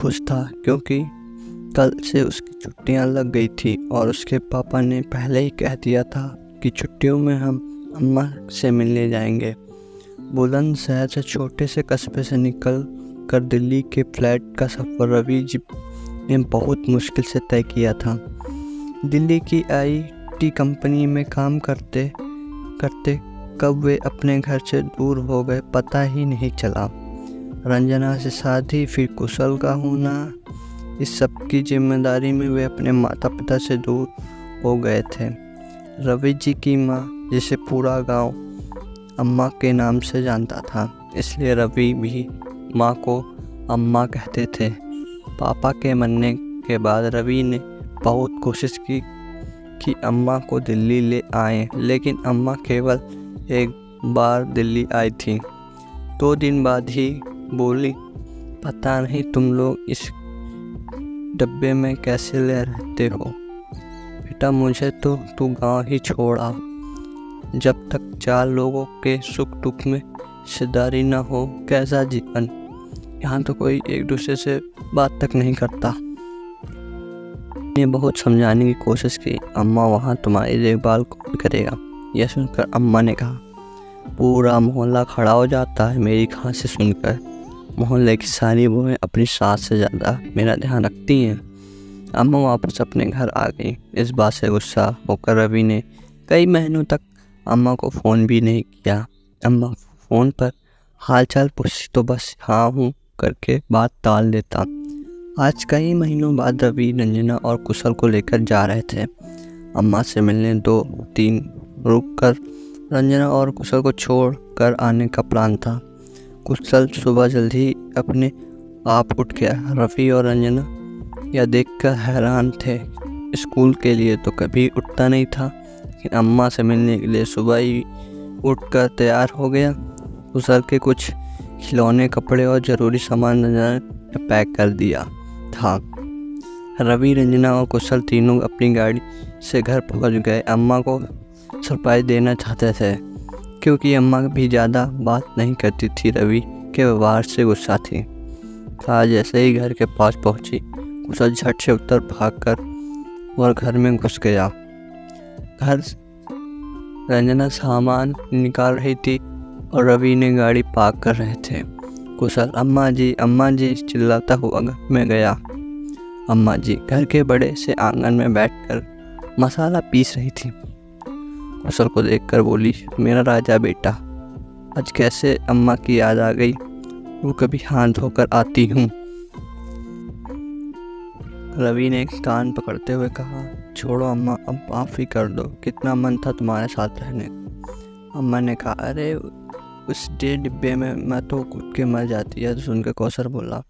खुश था क्योंकि कल से उसकी छुट्टियां लग गई थी और उसके पापा ने पहले ही कह दिया था कि छुट्टियों में हम अम्मा से मिलने जाएंगे। बुलंद शहर से छोटे से कस्बे से निकल कर दिल्ली के फ्लैट का सफ़र रवि जी ने बहुत मुश्किल से तय किया था। दिल्ली की आईटी कंपनी में काम करते करते कब वे अपने घर से दूर हो गए पता ही नहीं चला। रंजना से शादी, फिर कुशल का होना, इस सब की जिम्मेदारी में वे अपने माता पिता से दूर हो गए थे। रवि जी की माँ, जिसे पूरा गांव अम्मा के नाम से जानता था, इसलिए रवि भी माँ को अम्मा कहते थे। पापा के मरने के बाद रवि ने बहुत कोशिश की कि अम्मा को दिल्ली ले आएं, लेकिन अम्मा केवल एक बार दिल्ली आई थी। 2 दिन बाद ही बोली, पता नहीं तुम लोग इस डब्बे में कैसे ले रहते हो बेटा, मुझे तो तू गांव ही छोड़ा। जब तक 4 लोगों के सुख दुख में हिस्सेदारी न हो कैसा जीवन। यहाँ तो कोई एक दूसरे से बात तक नहीं करता। ने बहुत समझाने की कोशिश की, अम्मा वहाँ तुम्हारी देखभाल कौन करेगा। यह सुनकर अम्मा ने कहा, पूरा मोहल्ला खड़ा हो जाता है मेरी खांसी सुनकर। मोहल्ले की सारी बहुएं अपनी सास से ज़्यादा मेरा ध्यान रखती हैं। अम्मा वापस अपने घर आ गई। इस बात से गुस्सा होकर रवि ने कई महीनों तक अम्मा को फ़ोन भी नहीं किया। अम्मा फ़ोन पर हालचाल पूछती तो बस हाँ हूँ करके बात टाल देता। आज कई महीनों बाद रवि रंजना और कुशल को लेकर जा रहे थे अम्मा से मिलने। 2-3 रुक कर रंजना और कुशल को छोड़ कर आने का प्लान था। कुशल सुबह जल्दी अपने आप उठ गया। रवि और रंजना यह देखकर हैरान थे। स्कूल के लिए तो कभी उठता नहीं था, लेकिन अम्मा से मिलने के लिए सुबह ही उठकर तैयार हो गया। कुशल के कुछ खिलौने, कपड़े और ज़रूरी सामान रंजना ने पैक कर दिया था। रवि, रंजना और कुशल तीनों अपनी गाड़ी से घर पहुंच गए। अम्मा को सरप्राइज देना चाहते थे क्योंकि अम्मा भी ज़्यादा बात नहीं करती थी। रवि के व्यवहार से गुस्सा थी। आज जैसे ही घर के पास पहुंची, कुशल झट से उत्तर भागकर और घर में घुस गया। घर रंजना सामान निकाल रही थी और रवि ने गाड़ी पार्क कर रहे थे। कुशल अम्मा जी चिल्लाता हुआ घर में गया। अम्मा जी घर के बड़े से आंगन में बैठकर मसाला पीस रही थी। कुशल को देखकर बोली, मेरा राजा बेटा, आज कैसे अम्मा की याद आ गई। वो कभी हाथ धोकर आती हूँ। रवि ने कान पकड़ते हुए कहा, छोड़ो अम्मा, अब माफ़ ही कर दो, कितना मन था तुम्हारे साथ रहने का। अम्मा ने कहा, अरे उस डिब्बे में मैं तो कूद के मर जाती है। तो सुनकर कौसर बोला,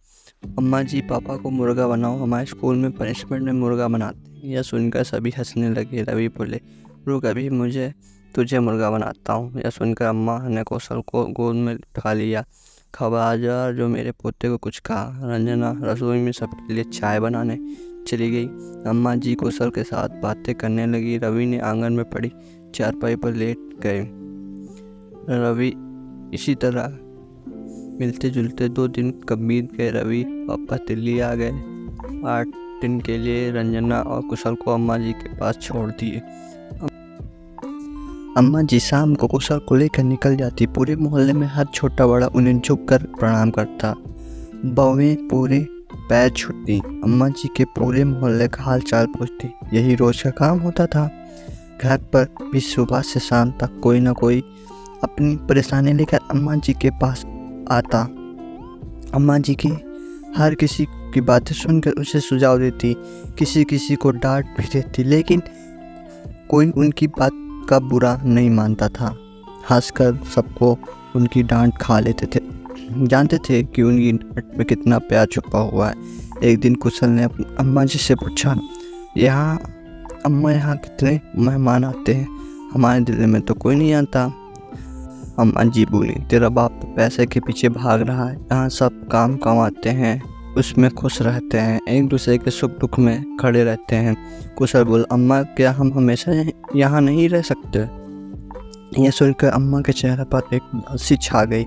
अम्मा जी पापा को मुर्गा बनाओ, हमारे स्कूल में पनिशमेंट में मुर्गा बनाते हैं। यह सुनकर सभी हंसने लगे। रवि बोले, रुक अभी मुझे तुझे मुर्गा बनाता हूँ। यह सुनकर अम्मा ने कौशल को गोद में उठा लिया। खबरदार जो मेरे पोते को कुछ कहा। रंजना रसोई में सबके लिए चाय बनाने चली गई। अम्मा जी कौशल के साथ बातें करने लगी। रवि ने आंगन में पड़ी चारपाई पर लेट गए। रवि इसी तरह मिलते जुलते 2 दिन कब बीत गए। रवि वापस दिल्ली आ गए। 8 दिन के लिए रंजना और कुशल को अम्मा जी के पास छोड़ दिए। अम्मा जी शाम को कुशल को लेकर निकल जाती। पूरे मोहल्ले में हर छोटा बड़ा उन्हें झुककर प्रणाम करता। बहुएं पूरे पैर छूटती, अम्मा जी के पूरे मोहल्ले का हाल चाल पूछती। यही रोज का काम होता था। घर पर भी सुबह से शाम तक कोई ना कोई अपनी परेशानी लेकर अम्मा जी के पास आता। अम्मा जी की हर किसी की बातें सुनकर उसे सुझाव देती, किसी किसी को डांट भी देती, लेकिन कोई उनकी बात का बुरा नहीं मानता था। हंसकर सबको उनकी डांट खा लेते थे। जानते थे कि उनकी डांट में कितना प्यार छुपा हुआ है। एक दिन कुशल ने अम्मा जी से पूछा, यहाँ कितने मेहमान आते हैं, हमारे दिल्ली में तो कोई नहीं आता। अम्मा जी बोली, तेरा बाप तो पैसे के पीछे भाग रहा है, यहाँ सब काम कमाते हैं, उसमें खुश रहते हैं, एक दूसरे के सुख दुख में खड़े रहते हैं। कुशल बोल, अम्मा क्या हम हमेशा यहाँ नहीं रह सकते। यह सुनकर अम्मा के चेहरे पर एक उदासी छा गई।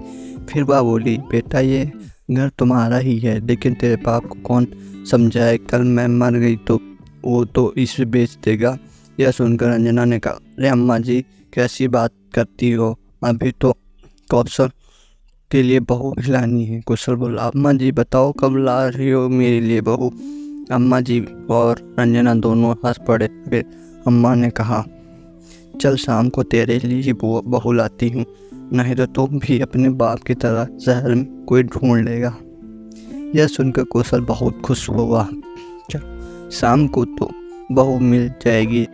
फिर वह बोली, बेटा ये घर तुम्हारा ही है, लेकिन तेरे बाप को कौन समझाए, कल मैं मर गई तो वो तो इसे बेच देगा। यह सुनकर अंजना ने कहा, अरे अम्मा जी कैसी बात करती हो, अभी तो कौशल के लिए बहू खिलानी है। कुशल बोला, अम्मा जी बताओ कब ला रही हो मेरे लिए बहू। अम्मा जी और अंजना दोनों हंस पड़े। फिर अम्मा ने कहा, चल शाम को तेरे लिए ही बहू लाती हूँ, नहीं तो तुम भी अपने बाप की तरह शहर में कोई ढूंढ लेगा। यह सुनकर कौशल बहुत खुश हुआ। चल शाम को तो बहू मिल जाएगी।